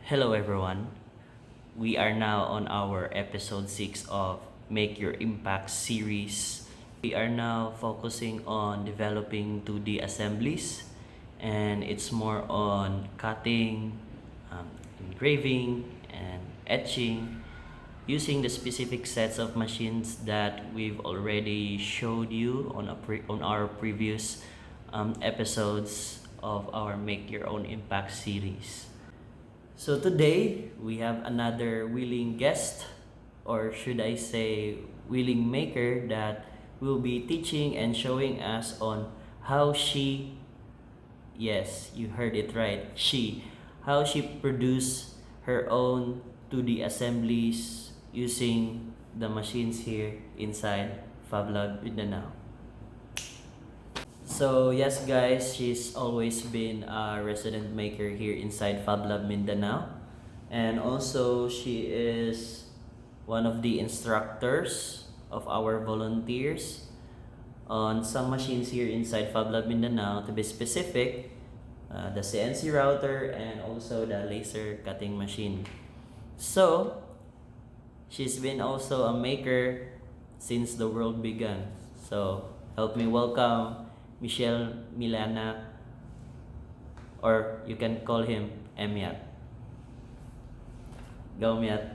Hello everyone. We are now on our episode 6 of Make Your Impact series. We are now focusing on developing 2D assemblies, and it's more on cutting, engraving, and etching using the specific sets of machines that we've already showed you on our previous episodes of our Make Your Own Impact series. So today we have another willing guest, or should I say willing maker, that will be teaching and showing us on how she, yes, you heard it right, how she produced her own 2D assemblies using the machines here inside FabLab Mindanao. So yes guys, she's always been a resident maker here inside FabLab Mindanao, and also she is one of the instructors of our volunteers on some machines here inside FabLab Mindanao, to be specific, the CNC router and also the laser cutting machine. So she's been also a maker since the world began. So help me welcome Millana, or you can call him Emiat. Go Miat.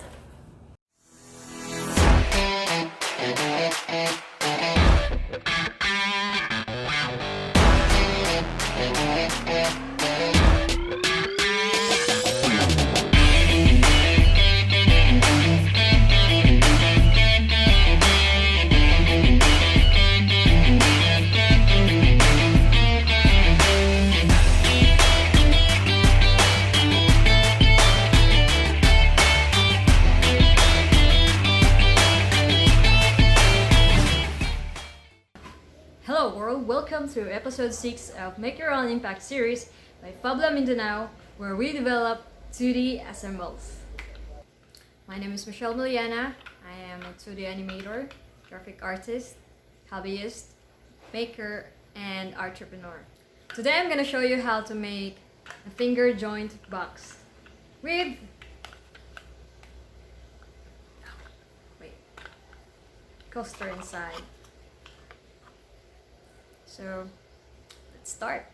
Hello world, welcome to episode 6 of Make Your Own Impact series by FabLab Mindanao, where we develop 2D assembles. My name is Millana. I am a 2D animator, graphic artist, hobbyist, maker, and entrepreneur. Today I'm going to show you how to make a finger joint box with coaster inside. So, let's start.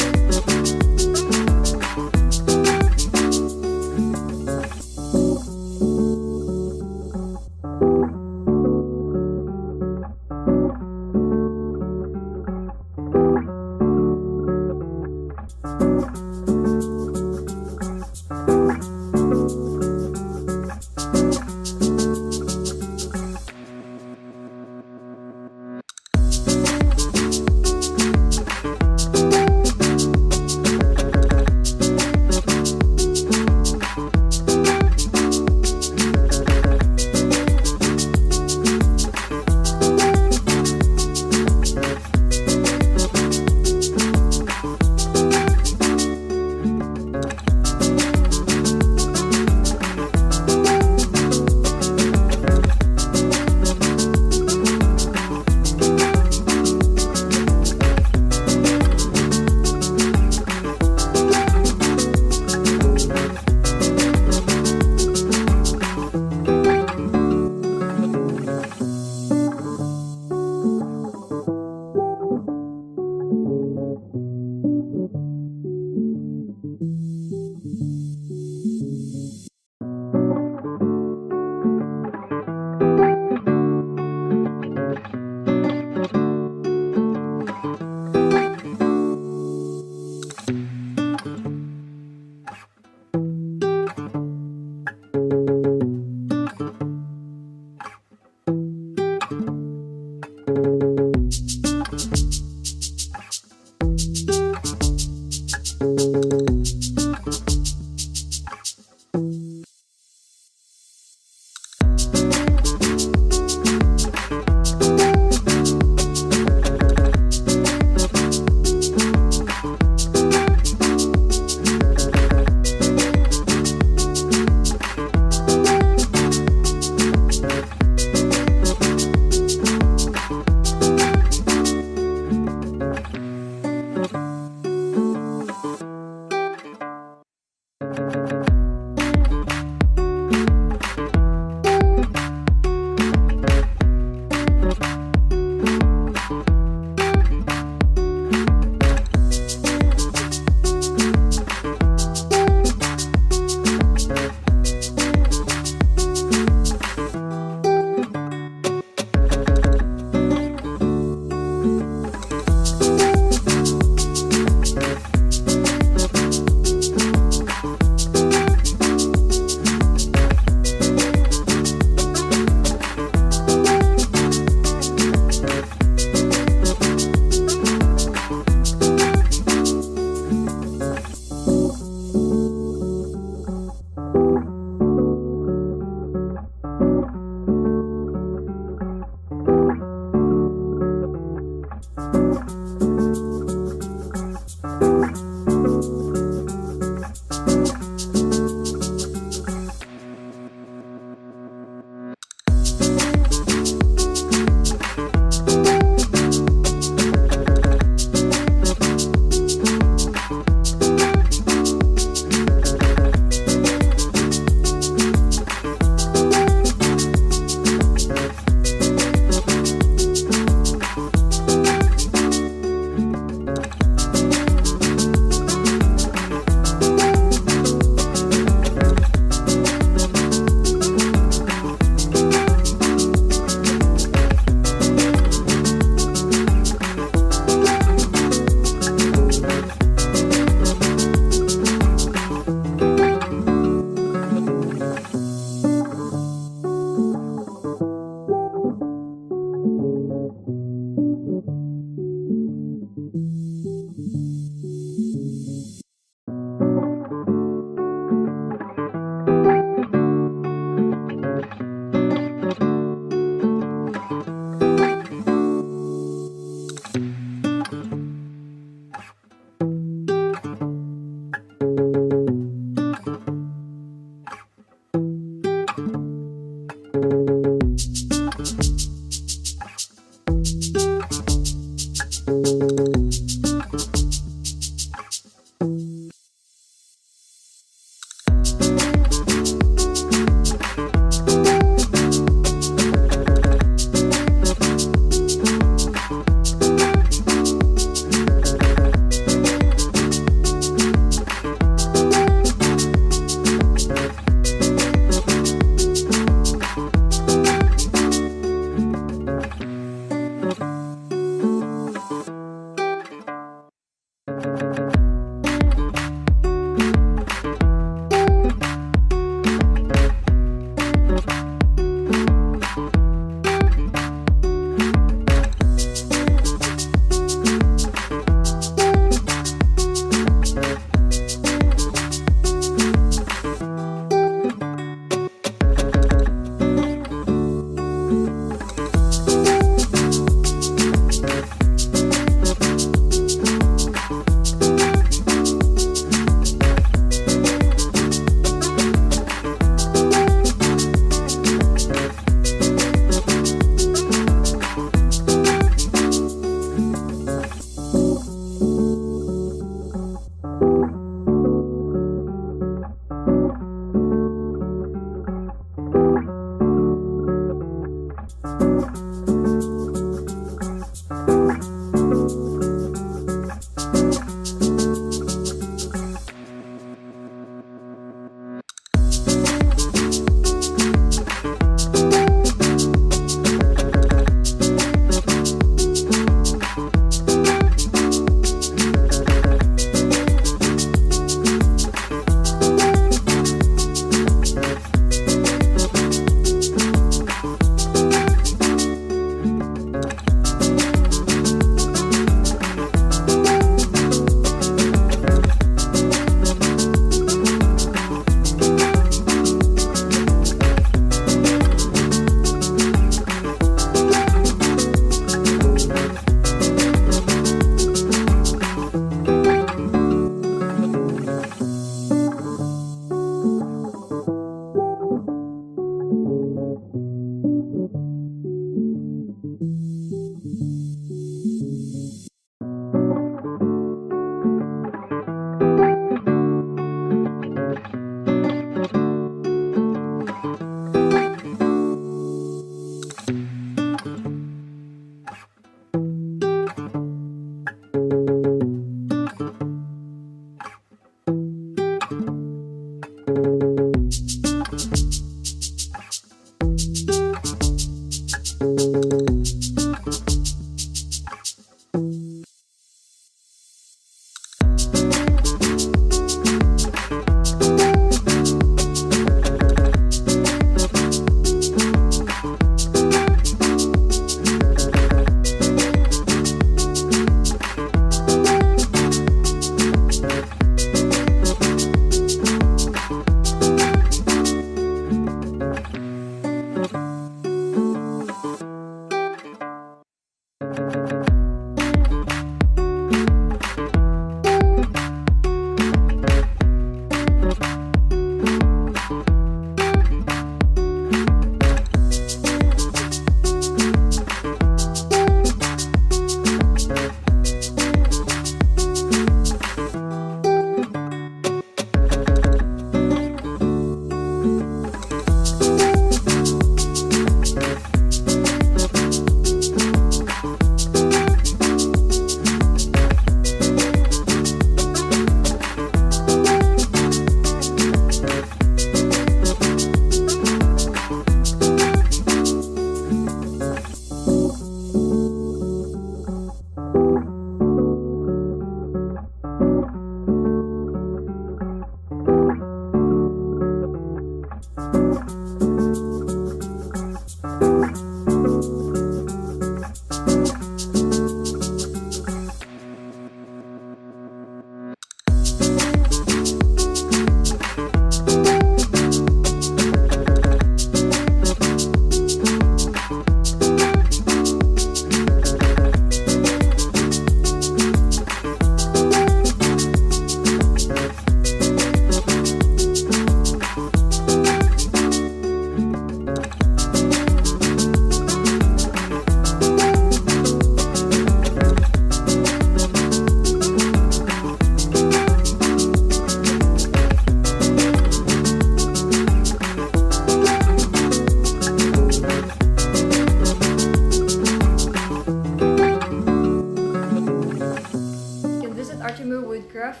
Woodcraft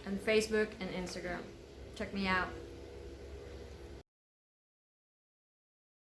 on Facebook and Instagram. Check me out.